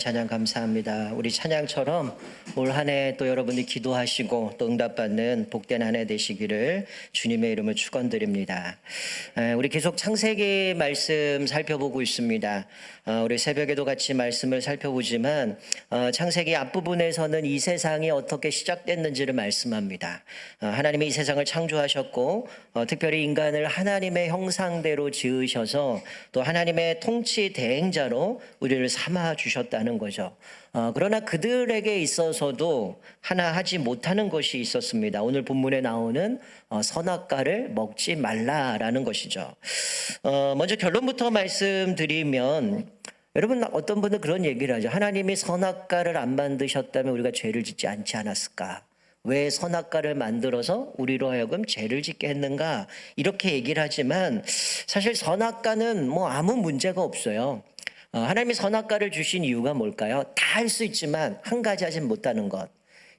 찬양 감사합니다. 우리 찬양처럼 올 한 해 또 여러분이 기도하시고 또 응답받는 복된 한 해 되시기를 주님의 이름으로 축원드립니다. 우리 계속 창세기 말씀 살펴보고 있습니다. 우리 새벽에도 같이 말씀을 살펴보지만 창세기 앞부분에서는 이 세상이 어떻게 시작됐는지를 말씀합니다. 하나님이 이 세상을 창조하셨고 특별히 인간을 하나님의 형상대로 지으셔서 또 하나님의 통치 대행자로 우리를 삼아 주셨다는 거죠. 그러나 그들에게 있어서도 하나 하지 못하는 것이 있었습니다. 오늘 본문에 나오는 선악과를 먹지 말라라는 것이죠. 먼저 결론부터 말씀드리면 여러분, 어떤 분은 그런 얘기를 하죠. 하나님이 선악과를 안 만드셨다면 우리가 죄를 짓지 않지 않았을까? 왜 선악과를 만들어서 우리로 하여금 죄를 짓게 했는가? 이렇게 얘기를 하지만 사실 선악과는 뭐 아무 문제가 없어요. 하나님이 선악과를 주신 이유가 뭘까요? 다 할 수 있지만 한 가지 하진 못하는 것.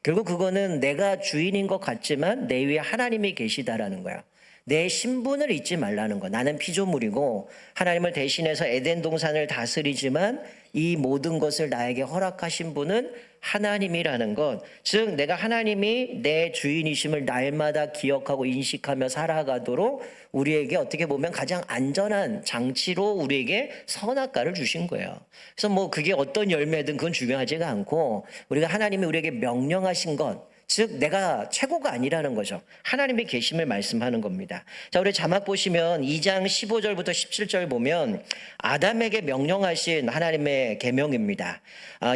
결국 그거는 내가 주인인 것 같지만 내 위에 하나님이 계시다라는 거야. 내 신분을 잊지 말라는 거. 나는 피조물이고 하나님을 대신해서 에덴 동산을 다스리지만 이 모든 것을 나에게 허락하신 분은 하나님이라는 것. 즉 내가 하나님이 내 주인이심을 날마다 기억하고 인식하며 살아가도록 우리에게 어떻게 보면 가장 안전한 장치로 우리에게 선악과를 주신 거예요. 그래서 뭐 그게 어떤 열매든 그건 중요하지가 않고 우리가 하나님이 우리에게 명령하신 것, 즉 내가 최고가 아니라는 거죠. 하나님의 계심을 말씀하는 겁니다. 자, 우리 자막 보시면 2장 15절부터 17절 보면 아담에게 명령하신 하나님의 계명입니다.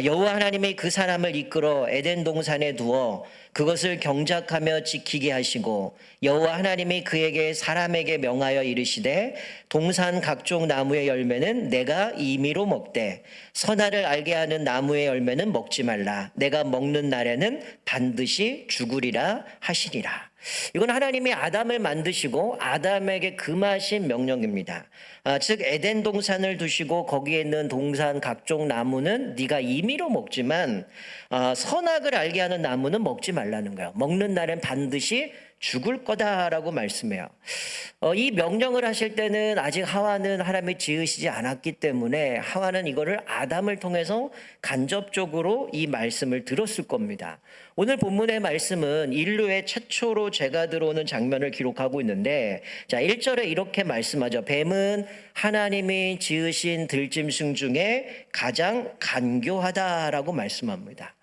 여호와 하나님이 그 사람을 이끌어 에덴 동산에 두어 그것을 경작하며 지키게 하시고 여호와 하나님이 그에게 사람에게 명하여 이르시되 동산 각종 나무의 열매는 내가 임의로 먹되 선악을 알게 하는 나무의 열매는 먹지 말라. 내가 먹는 날에는 반드시 죽으리라 하시니라. 이건 하나님이 아담을 만드시고 아담에게 금하신 명령입니다. 즉 에덴 동산을 두시고 거기에 있는 동산 각종 나무는 네가 임의로 먹지만 선악을 알게 하는 나무는 먹지 말라는 거예요. 먹는 날엔 반드시 죽을 거다라고 말씀해요. 이 명령을 하실 때는 아직 하와는 하나님이 지으시지 않았기 때문에 하와는 이거를 아담을 통해서 간접적으로 이 말씀을 들었을 겁니다. 오늘 본문의 말씀은 인류의 최초로 죄가 들어오는 장면을 기록하고 있는데, 자 1절에 이렇게 말씀하죠. 뱀은 하나님이 지으신 들짐승 중에 가장 간교하다라고 말씀합니다.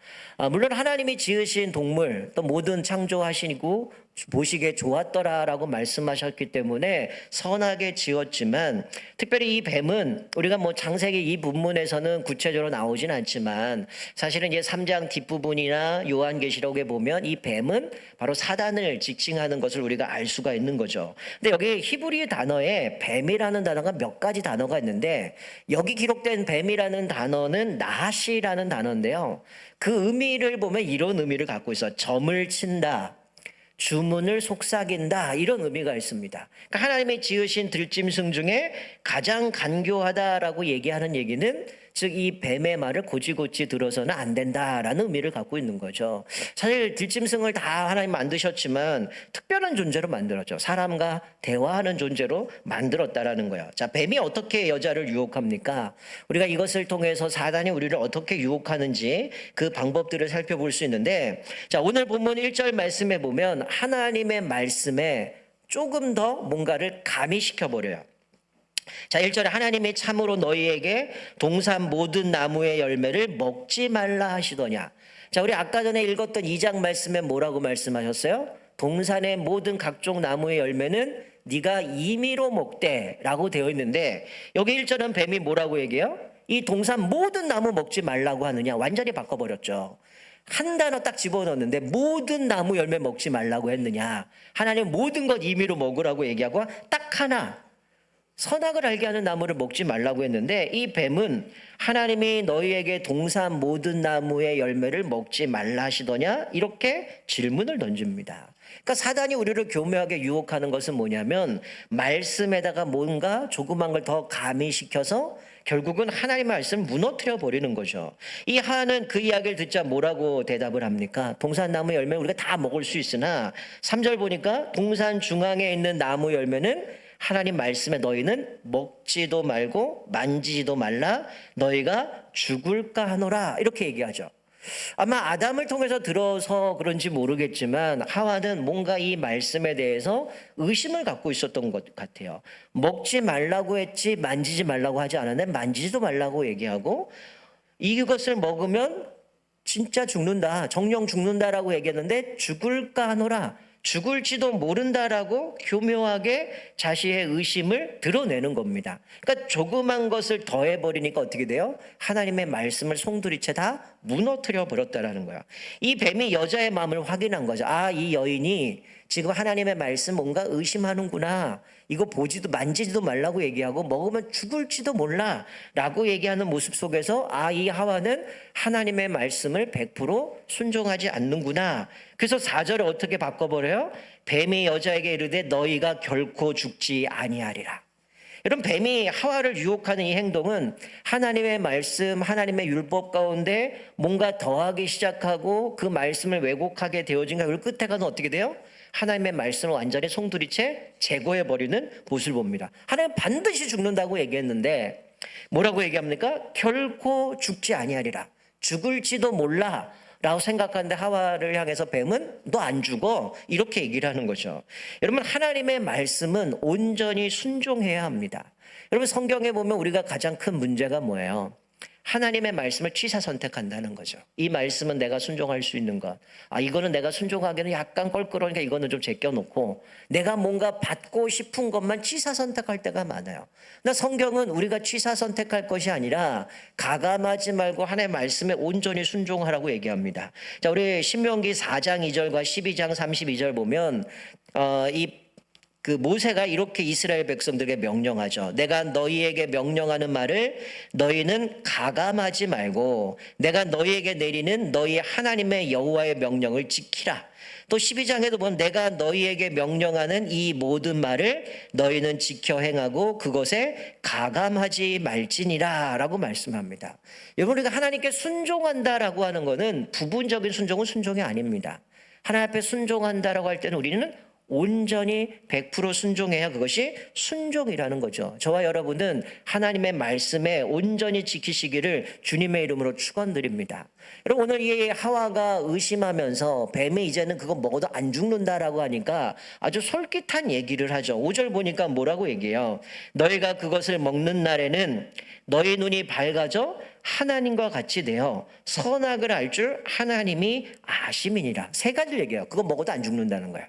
물론 하나님이 지으신 동물 또 모든 창조하시고 보시기에 좋았더라라고 말씀하셨기 때문에 선하게 지었지만 특별히 이 뱀은 우리가 뭐 창세기 이 본문에서는 구체적으로 나오진 않지만 사실은 이제 3장 뒷부분이나 요한계시록에 보면 이 뱀은 바로 사단을 지칭하는 것을 우리가 알 수가 있는 거죠. 근데 여기 히브리 단어에 뱀이라는 단어가 몇 가지 단어가 있는데 여기 기록된 뱀이라는 단어는 나하시라는 단어인데요. 그 의미를 보면 이런 의미를 갖고 있어. 점을 친다, 주문을 속삭인다, 이런 의미가 있습니다. 그러니까 하나님이 지으신 들짐승 중에 가장 간교하다라고 얘기하는 얘기는 즉 이 뱀의 말을 고지고지 들어서는 안 된다라는 의미를 갖고 있는 거죠. 사실 들짐승을 다 하나님 만드셨지만 특별한 존재로 만들었죠. 사람과 대화하는 존재로 만들었다라는 거예요. 자, 뱀이 어떻게 여자를 유혹합니까? 우리가 이것을 통해서 사단이 우리를 어떻게 유혹하는지 그 방법들을 살펴볼 수 있는데, 자 오늘 본문 1절 말씀에 보면 하나님의 말씀에 조금 더 뭔가를 가미시켜 버려요. 자 1절에 하나님이 참으로 너희에게 동산 모든 나무의 열매를 먹지 말라 하시더냐. 자 우리 아까 전에 읽었던 2장 말씀에 뭐라고 말씀하셨어요? 동산의 모든 각종 나무의 열매는 네가 임의로 먹되 라고 되어 있는데 여기 1절은 뱀이 뭐라고 얘기해요? 이 동산 모든 나무 먹지 말라고 하느냐. 완전히 바꿔버렸죠. 한 단어 딱 집어넣었는데 모든 나무 열매 먹지 말라고 했느냐. 하나님 모든 것 임의로 먹으라고 얘기하고 딱 하나 선악을 알게 하는 나무를 먹지 말라고 했는데 이 뱀은 하나님이 너희에게 동산 모든 나무의 열매를 먹지 말라 하시더냐 이렇게 질문을 던집니다. 그러니까 사단이 우리를 교묘하게 유혹하는 것은 뭐냐면 말씀에다가 뭔가 조그만 걸 더 가미시켜서 결국은 하나님의 말씀을 무너뜨려 버리는 거죠. 이 하나는 그 이야기를 듣자 뭐라고 대답을 합니까? 동산 나무 열매 우리가 다 먹을 수 있으나 3절 보니까 동산 중앙에 있는 나무 열매는 하나님 말씀에 너희는 먹지도 말고 만지지도 말라. 너희가 죽을까 하노라 이렇게 얘기하죠. 아마 아담을 통해서 들어서 그런지 모르겠지만 하와는 뭔가 이 말씀에 대해서 의심을 갖고 있었던 것 같아요. 먹지 말라고 했지 만지지 말라고 하지 않았는데 만지지도 말라고 얘기하고 이것을 먹으면 진짜 죽는다, 정령 죽는다라고 얘기했는데 죽을까 하노라, 죽을지도 모른다라고 교묘하게 자신의 의심을 드러내는 겁니다. 그러니까 조그만 것을 더해버리니까 어떻게 돼요? 하나님의 말씀을 송두리째 다 무너뜨려 버렸다라는 거야. 이 뱀이 여자의 마음을 확인한 거죠. 아, 이 여인이 지금 하나님의 말씀 뭔가 의심하는구나. 이거 보지도 만지지도 말라고 얘기하고 먹으면 죽을지도 몰라 라고 얘기하는 모습 속에서 아, 이 하와는 하나님의 말씀을 100% 순종하지 않는구나. 그래서 4절을 어떻게 바꿔버려요? 뱀이 여자에게 이르되 너희가 결코 죽지 아니하리라. 여러분, 뱀이 하와를 유혹하는 이 행동은 하나님의 말씀, 하나님의 율법 가운데 뭔가 더하기 시작하고 그 말씀을 왜곡하게 되어진가 그 끝에 가서 어떻게 돼요? 하나님의 말씀을 완전히 송두리째 제거해버리는 모습을 봅니다. 하나님 반드시 죽는다고 얘기했는데 뭐라고 얘기합니까? 결코 죽지 아니하리라. 죽을지도 몰라 라고 생각하는데 하와를 향해서 뱀은 너 안 죽어 이렇게 얘기를 하는 거죠. 여러분, 하나님의 말씀은 온전히 순종해야 합니다. 여러분, 성경에 보면 우리가 가장 큰 문제가 뭐예요? 하나님의 말씀을 취사 선택한다는 거죠. 이 말씀은 내가 순종할 수 있는 것. 아, 이거는 내가 순종하기는 약간 껄끄러우니까 이거는 좀 제껴놓고 내가 뭔가 받고 싶은 것만 취사 선택할 때가 많아요. 나 성경은 우리가 취사 선택할 것이 아니라 가감하지 말고 하나님의 말씀에 온전히 순종하라고 얘기합니다. 자, 우리 신명기 4장 2절과 12장 32절 보면 그 모세가 이렇게 이스라엘 백성들에게 명령하죠. 내가 너희에게 명령하는 말을 너희는 가감하지 말고 내가 너희에게 내리는 너희 하나님의 여호와의 명령을 지키라. 또 12장에도 보면 내가 너희에게 명령하는 이 모든 말을 너희는 지켜 행하고 그것에 가감하지 말지니라 라고 말씀합니다. 여러분, 우리가 하나님께 순종한다라고 하는 것은 부분적인 순종은 순종이 아닙니다. 하나님 앞에 순종한다라고 할 때는 우리는 온전히 100% 순종해야 그것이 순종이라는 거죠. 저와 여러분은 하나님의 말씀에 온전히 지키시기를 주님의 이름으로 축원드립니다. 여러분, 오늘 이 하와가 의심하면서 뱀이 이제는 그거 먹어도 안 죽는다라고 하니까 아주 솔깃한 얘기를 하죠. 5절 보니까 뭐라고 얘기해요? 너희가 그것을 먹는 날에는 너희 눈이 밝아져 하나님과 같이 되어 선악을 알 줄 하나님이 아심이니라. 세 가지를 얘기해요. 그거 먹어도 안 죽는다는 거예요.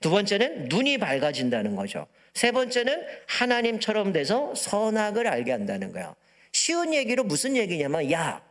두 번째는 눈이 밝아진다는 거죠. 세 번째는 하나님처럼 돼서 선악을 알게 한다는 거예요. 쉬운 얘기로 무슨 얘기냐면 야,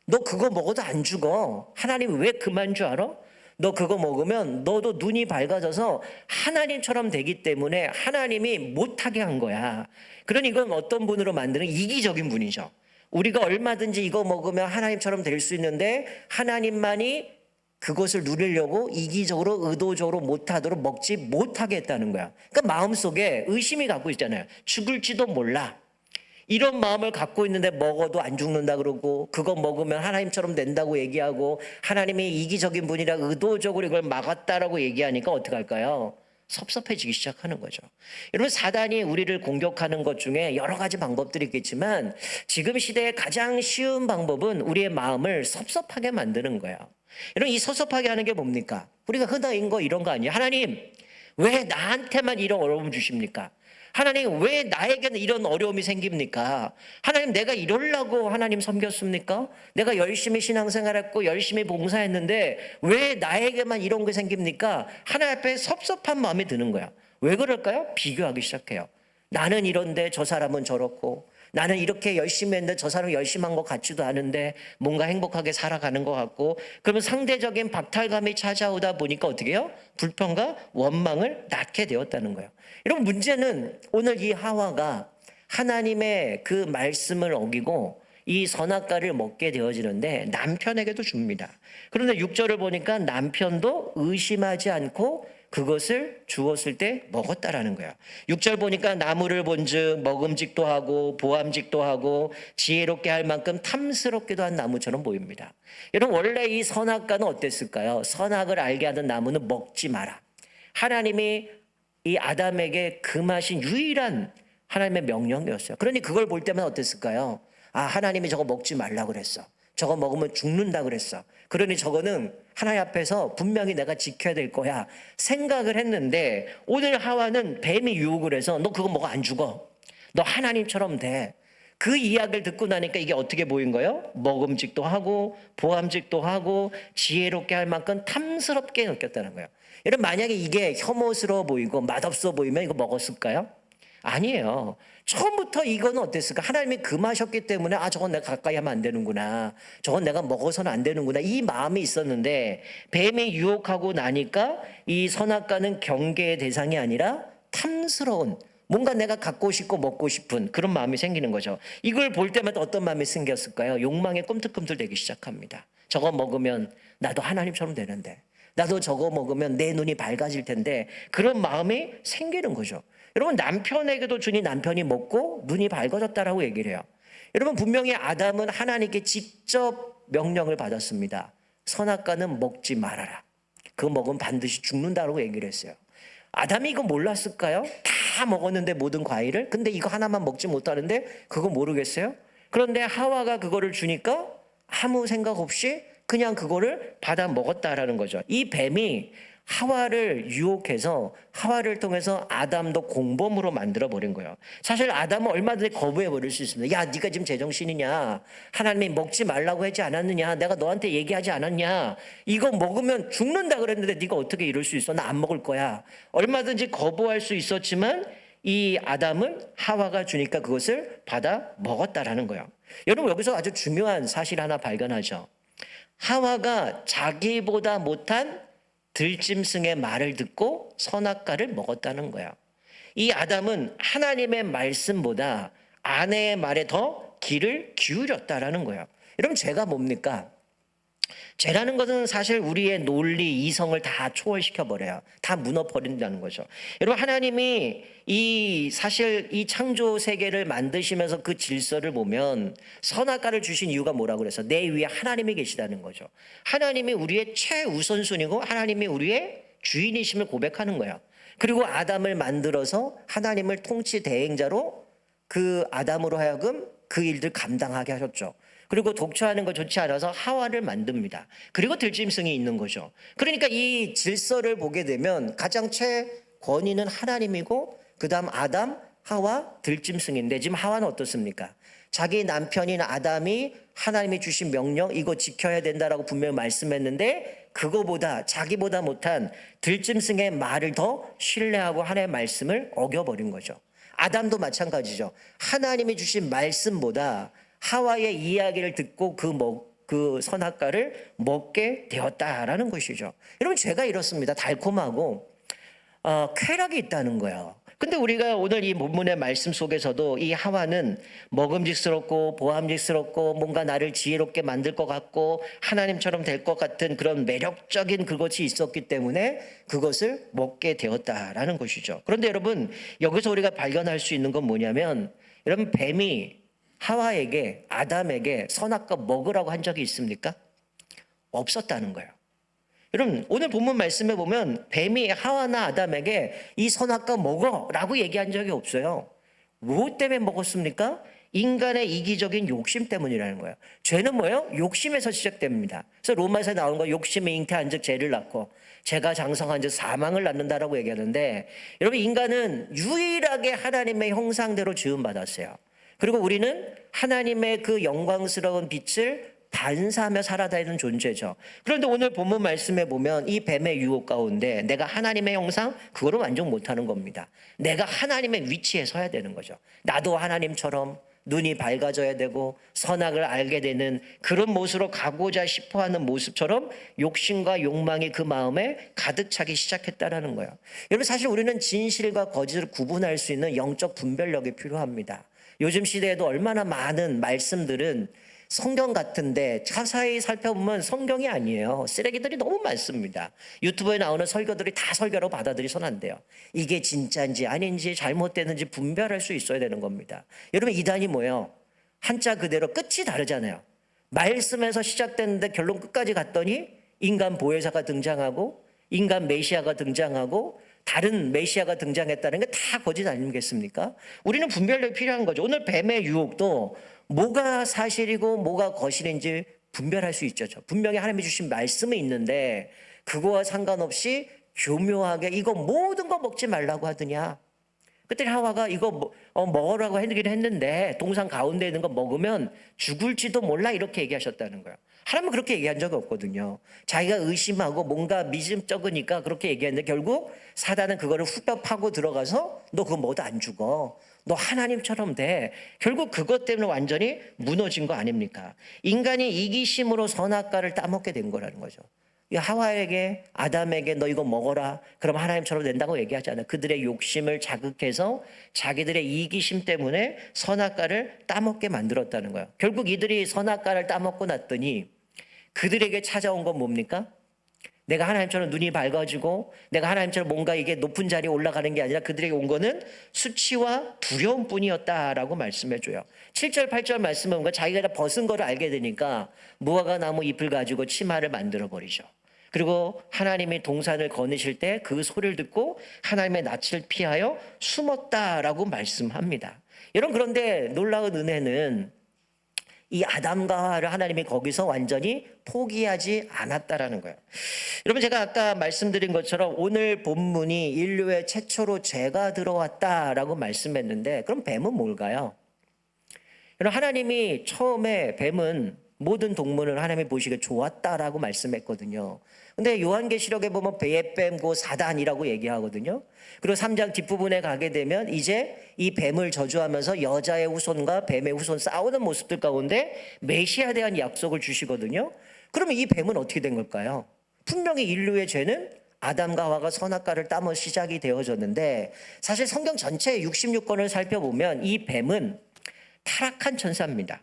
너 그거 먹어도 안 죽어. 하나님 왜 그만 줄 알아? 너 그거 먹으면 너도 눈이 밝아져서 하나님처럼 되기 때문에 하나님이 못하게 한 거야. 그러니 이건 어떤 분으로 만드는 이기적인 분이죠. 우리가 얼마든지 이거 먹으면 하나님처럼 될 수 있는데 하나님만이 그것을 누리려고 이기적으로 의도적으로 못하도록 먹지 못하게 했다는 거야. 그러니까 마음속에 의심이 갖고 있잖아요. 죽을지도 몰라. 이런 마음을 갖고 있는데 먹어도 안 죽는다 그러고 그거 먹으면 하나님처럼 된다고 얘기하고 하나님이 이기적인 분이라 의도적으로 이걸 막았다라고 얘기하니까 어떻게 할까요? 섭섭해지기 시작하는 거죠. 여러분, 사단이 우리를 공격하는 것 중에 여러 가지 방법들이 있겠지만 지금 시대의 가장 쉬운 방법은 우리의 마음을 섭섭하게 만드는 거예요. 여러분, 이 섭섭하게 하는 게 뭡니까? 우리가 흔한 거 이런 거 아니에요? 하나님, 왜 나한테만 이런 어려움 주십니까? 하나님, 왜 나에게는 이런 어려움이 생깁니까? 하나님, 내가 이러려고 하나님 섬겼습니까? 내가 열심히 신앙생활했고 열심히 봉사했는데 왜 나에게만 이런 게 생깁니까? 하나님 앞에 섭섭한 마음이 드는 거야. 왜 그럴까요? 비교하기 시작해요. 나는 이런데 저 사람은 저렇고 나는 이렇게 열심히 했는데 저 사람이 열심히 한 것 같지도 않은데 뭔가 행복하게 살아가는 것 같고 그러면 상대적인 박탈감이 찾아오다 보니까 어떻게 해요? 불평과 원망을 낳게 되었다는 거예요. 여러분, 문제는 오늘 이 하와가 하나님의 그 말씀을 어기고 이 선악과를 먹게 되어지는데 남편에게도 줍니다. 그런데 6절을 보니까 남편도 의심하지 않고 그것을 주었을 때 먹었다라는 거야. 6절 보니까 나무를 본즉 먹음직도 하고 보암직도 하고 지혜롭게 할 만큼 탐스럽기도 한 나무처럼 보입니다. 여러분, 원래 이 선악과는 어땠을까요? 선악을 알게 하는 나무는 먹지 마라. 하나님이 이 아담에게 금하신 유일한 하나님의 명령이었어요. 그러니 그걸 볼 때만 어땠을까요? 하나님이 저거 먹지 말라 그랬어. 저거 먹으면 죽는다 그랬어. 그러니 저거는 하나님 앞에서 분명히 내가 지켜야 될 거야 생각을 했는데, 오늘 하와는 뱀이 유혹을 해서 너 그거 먹어 안 죽어. 너 하나님처럼 돼. 그 이야기를 듣고 나니까 이게 어떻게 보인 거예요? 먹음직도 하고 보암직도 하고 지혜롭게 할 만큼 탐스럽게 느꼈다는 거예요. 여러분, 만약에 이게 혐오스러워 보이고 맛없어 보이면 이거 먹었을까요? 아니에요. 처음부터 이거는 어땠을까? 하나님이 금하셨기 때문에 저건 내가 가까이 하면 안 되는구나, 저건 내가 먹어서는 안 되는구나, 이 마음이 있었는데, 뱀이 유혹하고 나니까 이 선악과는 경계의 대상이 아니라 탐스러운, 뭔가 내가 갖고 싶고 먹고 싶은 그런 마음이 생기는 거죠. 이걸 볼 때마다 어떤 마음이 생겼을까요? 욕망에 꿈틀꿈틀대기 시작합니다. 저거 먹으면 나도 하나님처럼 되는데, 나도 저거 먹으면 내 눈이 밝아질 텐데, 그런 마음이 생기는 거죠. 여러분, 남편에게도 주니 남편이 먹고 눈이 밝아졌다라고 얘기를 해요. 여러분, 분명히 아담은 하나님께 직접 명령을 받았습니다. 선악과는 먹지 말아라. 그거 먹으면 반드시 죽는다라고 얘기를 했어요. 아담이 이거 몰랐을까요? 다 먹었는데 모든 과일을. 근데 이거 하나만 먹지 못하는데 그거 모르겠어요? 그런데 하와가 그거를 주니까 아무 생각 없이 그냥 그거를 받아 먹었다라는 거죠. 이 뱀이 하와를 유혹해서 하와를 통해서 아담도 공범으로 만들어 버린 거예요. 사실 아담은 얼마든지 거부해 버릴 수 있습니다. 야, 네가 지금 제정신이냐? 하나님이 먹지 말라고 하지 않았느냐? 내가 너한테 얘기하지 않았냐? 이거 먹으면 죽는다 그랬는데 네가 어떻게 이럴 수 있어? 나 안 먹을 거야. 얼마든지 거부할 수 있었지만 이 아담은 하와가 주니까 그것을 받아 먹었다라는 거예요. 여러분, 여기서 아주 중요한 사실 하나 발견하죠. 하와가 자기보다 못한 들짐승의 말을 듣고 선악과를 먹었다는 거예요. 이 아담은 하나님의 말씀보다 아내의 말에 더 귀를 기울였다라는 거예요. 여러분, 죄가 뭡니까? 죄라는 것은 사실 우리의 논리, 이성을 다 초월시켜 버려요. 다 무너버린다는 거죠. 여러분, 하나님이 사실 이 창조 세계를 만드시면서 그 질서를 보면 선악과를 주신 이유가 뭐라고 그래서 내 위에 하나님이 계시다는 거죠. 하나님이 우리의 최우선순위고 하나님이 우리의 주인이심을 고백하는 거예요. 그리고 아담을 만들어서 하나님을 통치 대행자로 그 아담으로 하여금 그 일들 감당하게 하셨죠. 그리고 독처하는 거 좋지 않아서 하와를 만듭니다. 그리고 들짐승이 있는 거죠. 그러니까 이 질서를 보게 되면 가장 최권위는 하나님이고, 그 다음 아담, 하와, 들짐승인데, 지금 하와는 어떻습니까? 자기 남편인 아담이 하나님이 주신 명령 이거 지켜야 된다라고 분명히 말씀했는데, 그거보다 자기보다 못한 들짐승의 말을 더 신뢰하고 하나님의 말씀을 어겨버린 거죠. 아담도 마찬가지죠. 하나님이 주신 말씀보다 하와의 이야기를 듣고 그 선악과를 먹게 되었다라는 것이죠. 여러분, 죄가 이렇습니다. 달콤하고 쾌락이 있다는 거예요. 근데 우리가 오늘 이 본문의 말씀 속에서도 이 하와는 먹음직스럽고 보암직스럽고 뭔가 나를 지혜롭게 만들 것 같고 하나님처럼 될 것 같은 그런 매력적인 그것이 있었기 때문에 그것을 먹게 되었다라는 것이죠. 그런데 여러분, 여기서 우리가 발견할 수 있는 건 뭐냐면, 여러분, 뱀이 하와에게, 아담에게 선악과 먹으라고 한 적이 있습니까? 없었다는 거예요. 여러분, 오늘 본문 말씀에 보면 뱀이 하와나 아담에게 이 선악과 먹어라고 얘기한 적이 없어요. 무엇 때문에 먹었습니까? 인간의 이기적인 욕심 때문이라는 거예요. 죄는 뭐예요? 욕심에서 시작됩니다. 그래서 로마에서 나오는 거, 욕심의 잉태한 즉 죄를 낳고 죄가 장성한 즉 사망을 낳는다라고 얘기하는데, 여러분, 인간은 유일하게 하나님의 형상대로 지음받았어요. 그리고 우리는 하나님의 그 영광스러운 빛을 반사하며 살아다니는 존재죠. 그런데 오늘 본문 말씀에 보면 이 뱀의 유혹 가운데 내가 하나님의 형상, 그거를 완전 못하는 겁니다. 내가 하나님의 위치에 서야 되는 거죠. 나도 하나님처럼 눈이 밝아져야 되고 선악을 알게 되는 그런 모습으로 가고자 싶어하는 모습처럼 욕심과 욕망이 그 마음에 가득 차기 시작했다는 거예요. 여러분, 사실 우리는 진실과 거짓을 구분할 수 있는 영적 분별력이 필요합니다. 요즘 시대에도 얼마나 많은 말씀들은 성경 같은데 자세히 살펴보면 성경이 아니에요. 쓰레기들이 너무 많습니다. 유튜브에 나오는 설교들이 다 설교라고 받아들이서는 안 돼요. 이게 진짜인지 아닌지 잘못되는지 분별할 수 있어야 되는 겁니다. 여러분, 이단이 뭐예요? 한자 그대로 끝이 다르잖아요. 말씀에서 시작됐는데 결론 끝까지 갔더니 인간 보혜사가 등장하고 인간 메시아가 등장하고 다른 메시아가 등장했다는 게 다 거짓 아니겠습니까? 우리는 분별력이 필요한 거죠. 오늘 뱀의 유혹도 뭐가 사실이고 뭐가 거짓인지 분별할 수 있죠. 분명히 하나님이 주신 말씀이 있는데 그거와 상관없이 교묘하게 이거 모든 거 먹지 말라고 하더냐. 그때 하와가 이거 먹으라고 하긴 했는데 동산 가운데 있는 거 먹으면 죽을지도 몰라 이렇게 얘기하셨다는 거예요. 하나님은 그렇게 얘기한 적이 없거든요. 자기가 의심하고 뭔가 믿음 적으니까 그렇게 얘기했는데 결국 사단은 그거를 후벼 파고 들어가서 너 그거 먹어도 안 죽어. 너 하나님처럼 돼. 결국 그것 때문에 완전히 무너진 거 아닙니까? 인간이 이기심으로 선악과를 따먹게 된 거라는 거죠. 하와에게 아담에게 너 이거 먹어라. 그럼 하나님처럼 된다고 얘기하지 않아요. 그들의 욕심을 자극해서 자기들의 이기심 때문에 선악과를 따먹게 만들었다는 거예요. 결국 이들이 선악과를 따먹고 났더니 그들에게 찾아온 건 뭡니까? 내가 하나님처럼 눈이 밝아지고 내가 하나님처럼 뭔가 이게 높은 자리에 올라가는 게 아니라 그들에게 온 거는 수치와 두려움뿐이었다라고 말씀해줘요. 7절 8절 말씀은 뭔가 자기가 다 벗은 거를 알게 되니까 무화과 나무 잎을 가지고 치마를 만들어버리죠. 그리고 하나님이 동산을 거느실 때 그 소리를 듣고 하나님의 낯을 피하여 숨었다라고 말씀합니다. 여러분, 그런데 놀라운 은혜는 이 아담과 하와를 하나님이 거기서 완전히 포기하지 않았다라는 거예요. 여러분, 제가 아까 말씀드린 것처럼 오늘 본문이 인류의 최초로 죄가 들어왔다라고 말씀했는데 그럼 뱀은 뭘까요? 여러분, 하나님이 처음에 뱀은 모든 동물을 하나님이 보시기에 좋았다라고 말씀했거든요. 근데 요한계시록에 보면 뱀, 사단이라고 얘기하거든요. 그리고 3장 뒷부분에 가게 되면 이제 이 뱀을 저주하면서 여자의 후손과 뱀의 후손 싸우는 모습들 가운데 메시아에 대한 약속을 주시거든요. 그러면 이 뱀은 어떻게 된 걸까요? 분명히 인류의 죄는 아담과 하와가 선악과를 따먹어 시작이 되어졌는데 사실 성경 전체 66권을 살펴보면 이 뱀은 타락한 천사입니다.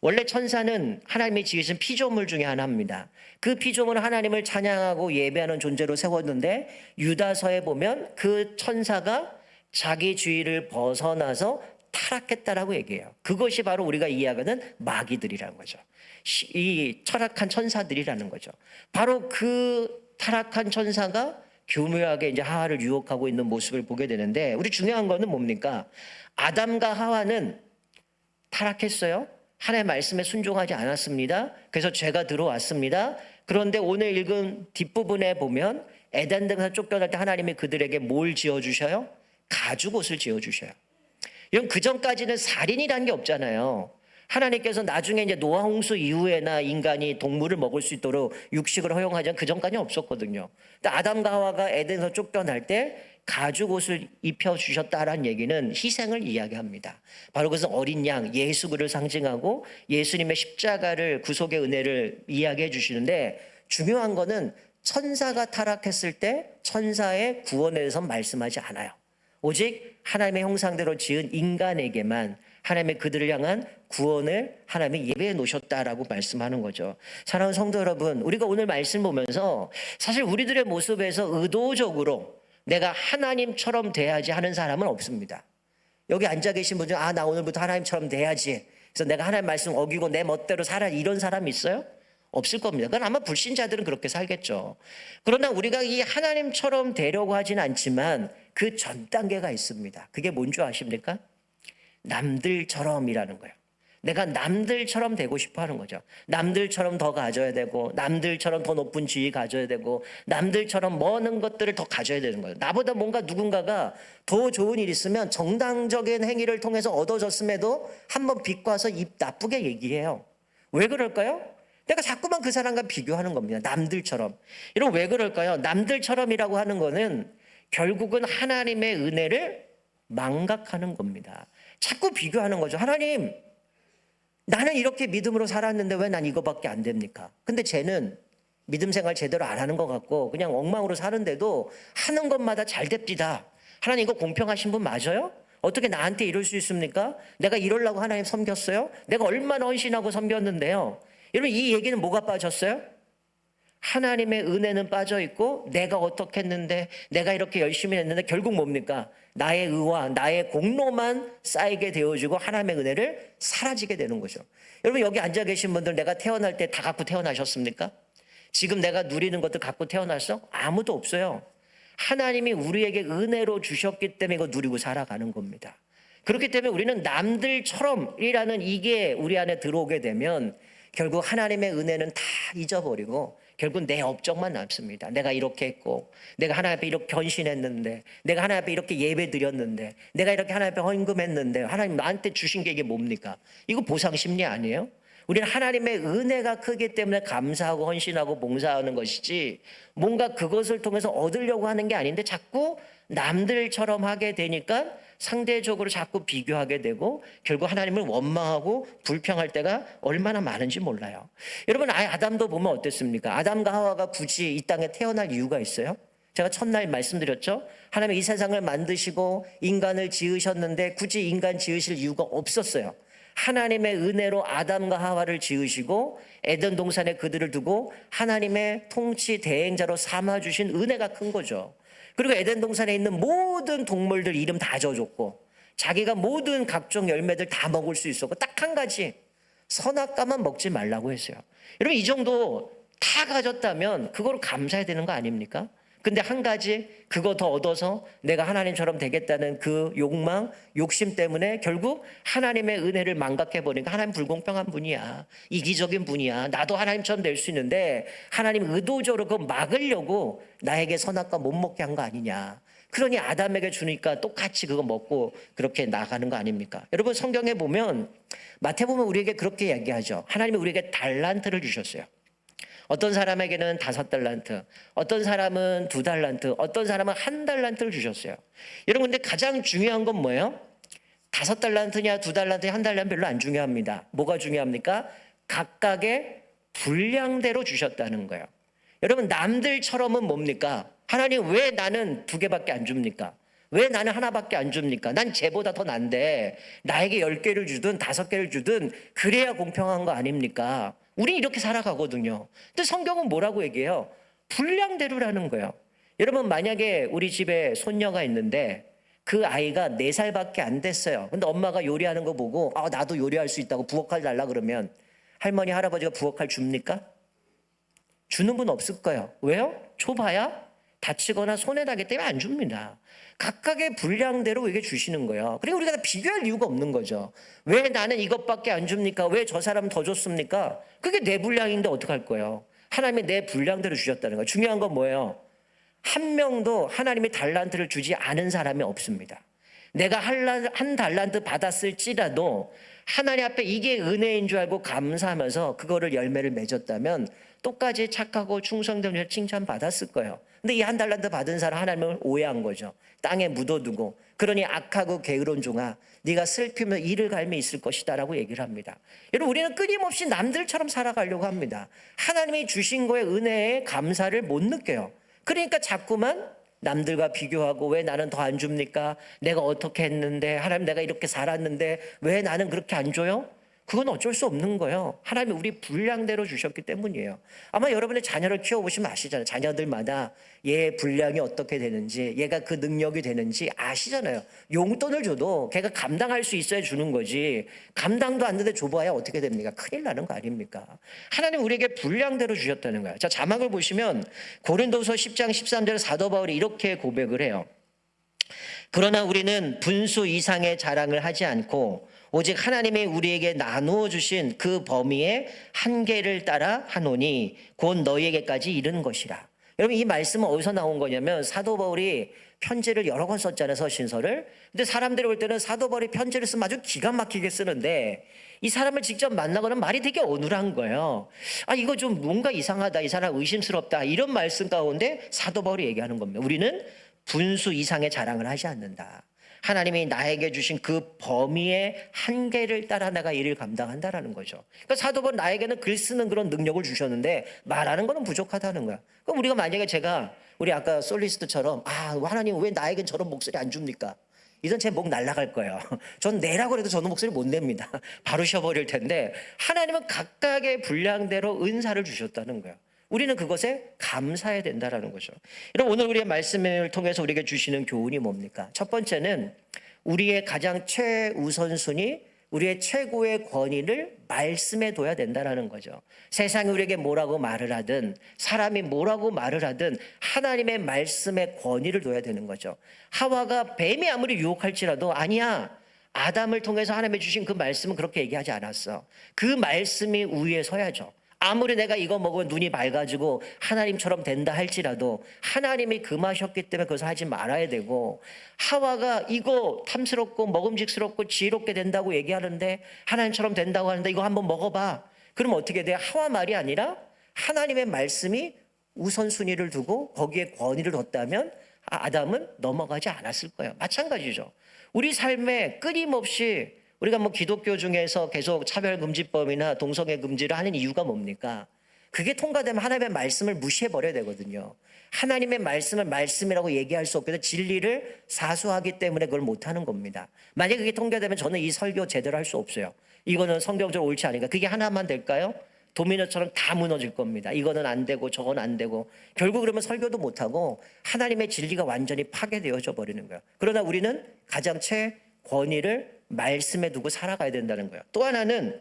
원래 천사는 하나님이 지으신 피조물 중에 하나입니다. 그 피조물은 하나님을 찬양하고 예배하는 존재로 세웠는데 유다서에 보면 그 천사가 자기 주의를 벗어나서 타락했다라고 얘기해요. 그것이 바로 우리가 이해하는 마귀들이라는 거죠. 이 타락한 천사들이라는 거죠. 바로 그 타락한 천사가 교묘하게 이제 하와를 유혹하고 있는 모습을 보게 되는데 우리 중요한 거는 뭡니까? 아담과 하와는 타락했어요. 하나님의 말씀에 순종하지 않았습니다. 그래서 죄가 들어왔습니다. 그런데 오늘 읽은 뒷부분에 보면 에덴 동산 쫓겨날 때 하나님이 그들에게 뭘 지어주셔요? 가죽옷을 지어주셔요. 이건 그전까지는 살인이라는 게 없잖아요. 하나님께서 나중에 이제 노아 홍수 이후에나 인간이 동물을 먹을 수 있도록 육식을 허용하지 그전까지는 없었거든요. 근데 아담과 하와가 에덴에서 쫓겨날 때 가죽옷을 입혀주셨다라는 얘기는 희생을 이야기합니다. 바로 그것은 어린 양 예수를 상징하고 예수님의 십자가를 구속의 은혜를 이야기해 주시는데 중요한 거는 천사가 타락했을 때 천사의 구원에 대해서 말씀하지 않아요. 오직 하나님의 형상대로 지은 인간에게만 하나님의 그들을 향한 구원을 하나님이 예배해 놓으셨다라고 말씀하는 거죠. 사랑하는 성도 여러분, 우리가 오늘 말씀 보면서 사실 우리들의 모습에서 의도적으로 내가 하나님처럼 돼야지 하는 사람은 없습니다. 여기 앉아 계신 분 중에 나 오늘부터 하나님처럼 돼야지. 그래서 내가 하나님 말씀 어기고 내 멋대로 살아 이런 사람이 있어요? 없을 겁니다. 그건 아마 불신자들은 그렇게 살겠죠. 그러나 우리가 이 하나님처럼 되려고 하진 않지만 그 전 단계가 있습니다. 그게 뭔 줄 아십니까? 남들처럼이라는 거예요. 내가 남들처럼 되고 싶어 하는 거죠. 남들처럼 더 가져야 되고 남들처럼 더 높은 지위 가져야 되고 남들처럼 많은 것들을 더 가져야 되는 거예요. 나보다 뭔가 누군가가 더 좋은 일이 있으면 정당적인 행위를 통해서 얻어졌음에도 한번 비꼬아서 입 나쁘게 얘기해요. 왜 그럴까요? 내가 자꾸만 그 사람과 비교하는 겁니다. 남들처럼. 여러분, 왜 그럴까요? 남들처럼이라고 하는 거는 결국은 하나님의 은혜를 망각하는 겁니다. 자꾸 비교하는 거죠. 하나님, 나는 이렇게 믿음으로 살았는데 왜 난 이거밖에 안 됩니까? 근데 쟤는 믿음 생활 제대로 안 하는 것 같고 그냥 엉망으로 사는데도 하는 것마다 잘 됩디다. 하나님, 이거 공평하신 분 맞아요? 어떻게 나한테 이럴 수 있습니까? 내가 이러려고 하나님 섬겼어요? 내가 얼마나 헌신하고 섬겼는데요. 여러분, 이 얘기는 뭐가 빠졌어요? 하나님의 은혜는 빠져 있고 내가 어떻게 했는데 내가 이렇게 열심히 했는데 결국 뭡니까? 나의 의와 나의 공로만 쌓이게 되어지고 하나님의 은혜를 사라지게 되는 거죠. 여러분, 여기 앉아 계신 분들 내가 태어날 때 다 갖고 태어나셨습니까? 지금 내가 누리는 것들 갖고 태어났어? 아무도 없어요. 하나님이 우리에게 은혜로 주셨기 때문에 이거 누리고 살아가는 겁니다. 그렇기 때문에 우리는 남들처럼이라는 이게 우리 안에 들어오게 되면 결국 하나님의 은혜는 다 잊어버리고 결국 내 업적만 남습니다. 내가 이렇게 했고, 내가 하나님 앞에 이렇게 헌신했는데, 내가 하나님 앞에 이렇게 예배 드렸는데, 내가 이렇게 하나님 앞에 헌금했는데, 하나님 나한테 주신 게 이게 뭡니까? 이거 보상 심리 아니에요? 우리는 하나님의 은혜가 크기 때문에 감사하고 헌신하고 봉사하는 것이지, 뭔가 그것을 통해서 얻으려고 하는 게 아닌데 자꾸 남들처럼 하게 되니까 상대적으로 자꾸 비교하게 되고 결국 하나님을 원망하고 불평할 때가 얼마나 많은지 몰라요. 여러분, 아담도 보면 어땠습니까? 아담과 하와가 굳이 이 땅에 태어날 이유가 있어요? 제가 첫날 말씀드렸죠. 하나님이 이 세상을 만드시고 인간을 지으셨는데 굳이 인간 지으실 이유가 없었어요. 하나님의 은혜로 아담과 하와를 지으시고 에덴 동산에 그들을 두고 하나님의 통치 대행자로 삼아주신 은혜가 큰 거죠. 그리고 에덴 동산에 있는 모든 동물들 이름 다 줘줬고 자기가 모든 각종 열매들 다 먹을 수 있었고 딱 한 가지 선악과만 먹지 말라고 했어요. 여러분, 이 정도 다 가졌다면 그걸 감사해야 되는 거 아닙니까? 근데 한 가지 그거 더 얻어서 내가 하나님처럼 되겠다는 그 욕망, 욕심 때문에 결국 하나님의 은혜를 망각해버리니까 하나님 불공평한 분이야. 이기적인 분이야. 나도 하나님처럼 될 수 있는데 하나님 의도적으로 그거 막으려고 나에게 선악과 못 먹게 한 거 아니냐. 그러니 아담에게 주니까 똑같이 그거 먹고 그렇게 나가는 거 아닙니까? 여러분, 성경에 보면 마태복음 우리에게 그렇게 얘기하죠. 하나님이 우리에게 달란트를 주셨어요. 어떤 사람에게는 5달란트, 어떤 사람은 2달란트, 어떤 사람은 1달란트를 주셨어요. 여러분, 근데 가장 중요한 건 뭐예요? 5달란트냐 2달란트냐 1달란트 별로 안 중요합니다. 뭐가 중요합니까? 각각의 분량대로 주셨다는 거예요. 여러분, 남들처럼은 뭡니까? 하나님 왜 나는 2개밖에 안 줍니까? 왜 나는 하나밖에 안 줍니까? 난 쟤보다 더 난데 나에게 10개를 주든 5개를 주든 그래야 공평한 거 아닙니까? 우리 이렇게 살아가거든요. 근데 성경은 뭐라고 얘기해요? 분량대로라는 거예요. 여러분, 만약에 우리 집에 손녀가 있는데 그 아이가 4살밖에 안 됐어요. 근데 엄마가 요리하는 거 보고 나도 요리할 수 있다고 부엌칼 달라 그러면 할머니, 할아버지가 부엌칼 줍니까? 주는 분 없을 거예요. 왜요? 줘봐야 다치거나 손해나기 때문에 안 줍니다. 각각의 분량대로 이게 주시는 거예요. 그리고 우리가 다 비교할 이유가 없는 거죠. 왜 나는 이것밖에 안 줍니까? 왜 저 사람 더 줬습니까? 그게 내 분량인데 어떡할 거예요? 하나님이 내 분량대로 주셨다는 거예요. 중요한 건 뭐예요? 한 명도 하나님이 달란트를 주지 않은 사람이 없습니다. 내가 한 달란트 받았을지라도 하나님 앞에 이게 은혜인 줄 알고 감사하면서 그거를 열매를 맺었다면 똑같이 착하고 충성되는 칭찬받았을 거예요. 근데 이 1달란트 받은 사람 하나님을 오해한 거죠. 땅에 묻어두고 그러니 악하고 게으른 종아, 네가 슬피며 이를 갈미 있을 것이다 라고 얘기를 합니다. 여러분, 우리는 끊임없이 남들처럼 살아가려고 합니다. 하나님이 주신 거에 은혜에 감사를 못 느껴요. 그러니까 자꾸만 남들과 비교하고 왜 나는 더 안 줍니까? 내가 어떻게 했는데, 하나님 내가 이렇게 살았는데 왜 나는 그렇게 안 줘요? 그건 어쩔 수 없는 거예요. 하나님이 우리 분량대로 주셨기 때문이에요. 아마 여러분의 자녀를 키워보시면 아시잖아요. 자녀들마다 얘의 분량이 어떻게 되는지, 얘가 그 능력이 되는지 아시잖아요. 용돈을 줘도 걔가 감당할 수 있어야 주는 거지, 감당도 안 되는데 줘봐야 어떻게 됩니까? 큰일 나는 거 아닙니까? 하나님 우리에게 분량대로 주셨다는 거예요. 자, 자막을 보시면 고린도서 10장 13절에 사도 바울이 이렇게 고백을 해요. 그러나 우리는 분수 이상의 자랑을 하지 않고 오직 하나님이 우리에게 나누어 주신 그 범위의 한계를 따라 하노니 곧 너희에게까지 이른 것이라. 여러분, 이 말씀은 어디서 나온 거냐면 사도 바울이 편지를 여러 권 썼잖아요, 서신서를. 근데 사람들이 볼 때는 사도 바울이 편지를 쓰면 아주 기가 막히게 쓰는데 이 사람을 직접 만나고는 말이 되게 어눌한 거예요. 이거 좀 뭔가 이상하다, 이 사람 의심스럽다, 이런 말씀 가운데 사도 바울이 얘기하는 겁니다. 우리는 분수 이상의 자랑을 하지 않는다. 하나님이 나에게 주신 그 범위의 한계를 따라 내가 일을 감당한다라는 거죠. 그러니까 사도 바울 나에게는 글 쓰는 그런 능력을 주셨는데 말하는 거는 부족하다는 거야. 그럼 우리가 만약에 제가 우리 아까 솔리스트처럼 하나님 왜 나에겐 저런 목소리 안 줍니까? 이건 제 목 날아갈 거예요. 전 내라고 해도 저는 목소리 못 냅니다. 바로 쉬어버릴 텐데 하나님은 각각의 분량대로 은사를 주셨다는 거예요. 우리는 그것에 감사해야 된다는 거죠. 여러분, 오늘 우리의 말씀을 통해서 우리에게 주시는 교훈이 뭡니까? 첫 번째는 우리의 가장 최우선순위, 우리의 최고의 권위를 말씀에 둬야 된다는 거죠. 세상이 우리에게 뭐라고 말을 하든 사람이 뭐라고 말을 하든 하나님의 말씀에 권위를 둬야 되는 거죠. 하와가 뱀이 아무리 유혹할지라도 아니야. 아담을 통해서 하나님이 주신 그 말씀은 그렇게 얘기하지 않았어. 그 말씀이 우위에 서야죠. 아무리 내가 이거 먹으면 눈이 밝아지고 하나님처럼 된다 할지라도 하나님이 금하셨기 때문에 그것을 하지 말아야 되고, 하와가 이거 탐스럽고 먹음직스럽고 지혜롭게 된다고 얘기하는데 하나님처럼 된다고 하는데 이거 한번 먹어봐. 그럼 어떻게 돼? 하와 말이 아니라 하나님의 말씀이 우선순위를 두고 거기에 권위를 뒀다면 아담은 넘어가지 않았을 거예요. 마찬가지죠. 우리 삶에 끊임없이 우리가 기독교 중에서 계속 차별금지법이나 동성애금지를 하는 이유가 뭡니까? 그게 통과되면 하나님의 말씀을 무시해버려야 되거든요. 하나님의 말씀을 말씀이라고 얘기할 수 없게 진리를 사수하기 때문에 그걸 못하는 겁니다. 만약에 그게 통과되면 저는 이 설교 제대로 할 수 없어요. 이거는 성경적으로 옳지 않으니까. 그게 하나만 될까요? 도미노처럼 다 무너질 겁니다. 이거는 안 되고 저건 안 되고 결국 그러면 설교도 못하고 하나님의 진리가 완전히 파괴되어져 버리는 거예요. 그러나 우리는 가장 최권위를 말씀에 두고 살아가야 된다는 거예요. 또 하나는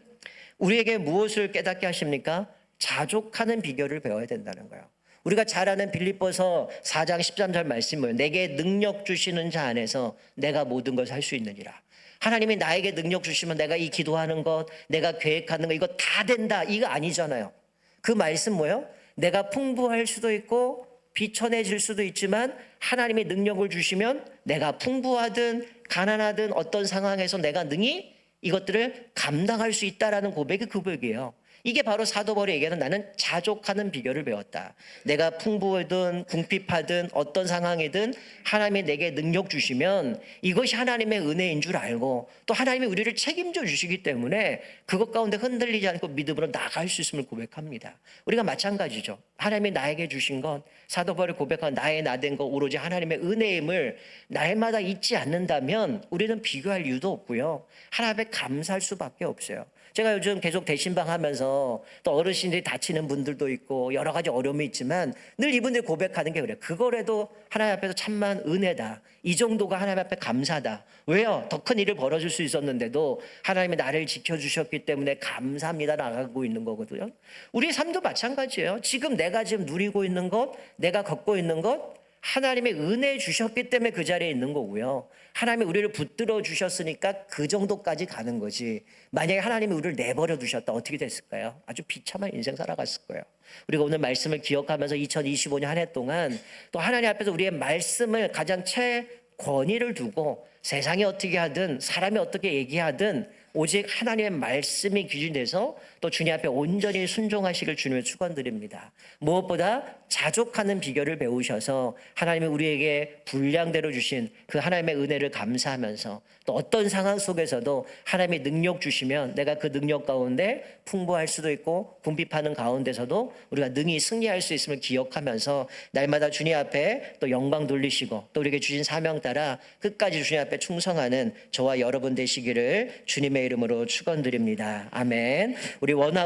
우리에게 무엇을 깨닫게 하십니까? 자족하는 비결을 배워야 된다는 거예요. 우리가 잘 아는 빌립보서 4장 13절 말씀이 뭐예요? 내게 능력 주시는 자 안에서 내가 모든 것을 할 수 있느니라. 하나님이 나에게 능력 주시면 내가 이 기도하는 것, 내가 계획하는 것 이거 다 된다. 이거 아니잖아요. 그 말씀 뭐예요? 내가 풍부할 수도 있고 비천해질 수도 있지만 하나님이 능력을 주시면 내가 풍부하든 가난하든 어떤 상황에서 내가 능히 이것들을 감당할 수 있다라는 고백이 그 고백이에요. 이게 바로 사도 바울이 얘기하는 나는 자족하는 비결을 배웠다. 내가 풍부하든 궁핍하든 어떤 상황이든 하나님이 내게 능력 주시면 이것이 하나님의 은혜인 줄 알고 또 하나님이 우리를 책임져 주시기 때문에 그것 가운데 흔들리지 않고 믿음으로 나아갈 수 있음을 고백합니다. 우리가 마찬가지죠. 하나님이 나에게 주신 것, 사도 바울이 고백한 나의 나된 것 오로지 하나님의 은혜임을 날마다 잊지 않는다면 우리는 비교할 이유도 없고요. 하나님께 감사할 수밖에 없어요. 제가 요즘 계속 대신방 하면서 또 어르신들이 다치는 분들도 있고 여러 가지 어려움이 있지만 늘 이분들이 고백하는 게 그래요. 그거라도 하나님 앞에서 참만 은혜다. 이 정도가 하나님 앞에 감사다. 왜요? 더 큰 일을 벌어줄 수 있었는데도 하나님이 나를 지켜주셨기 때문에 감사합니다 나가고 있는 거거든요. 우리 삶도 마찬가지예요. 지금 내가 누리고 있는 것, 내가 걷고 있는 것 하나님의 은혜 주셨기 때문에 그 자리에 있는 거고요. 하나님이 우리를 붙들어 주셨으니까 그 정도까지 가는 거지. 만약에 하나님이 우리를 내버려 두셨다 어떻게 됐을까요? 아주 비참한 인생 살아갔을 거예요. 우리가 오늘 말씀을 기억하면서 2025년 한 해 동안 또 하나님 앞에서 우리의 말씀을 가장 최권위를 두고 세상이 어떻게 하든 사람이 어떻게 얘기하든 오직 하나님의 말씀이 기준이 돼서 또 주님 앞에 온전히 순종하시길 주님의 축원드립니다. 무엇보다 자족하는 비결을 배우셔서 하나님이 우리에게 분량대로 주신 그 하나님의 은혜를 감사하면서 또 어떤 상황 속에서도 하나님의 능력 주시면 내가 그 능력 가운데 풍부할 수도 있고 궁핍하는 가운데서도 우리가 능히 승리할 수 있음을 기억하면서 날마다 주님 앞에 또 영광 돌리시고 또 우리에게 주신 사명 따라 끝까지 주님 앞에 충성하는 저와 여러분 되시기를 주님의 이름으로 축원드립니다. 아멘. 우리 원하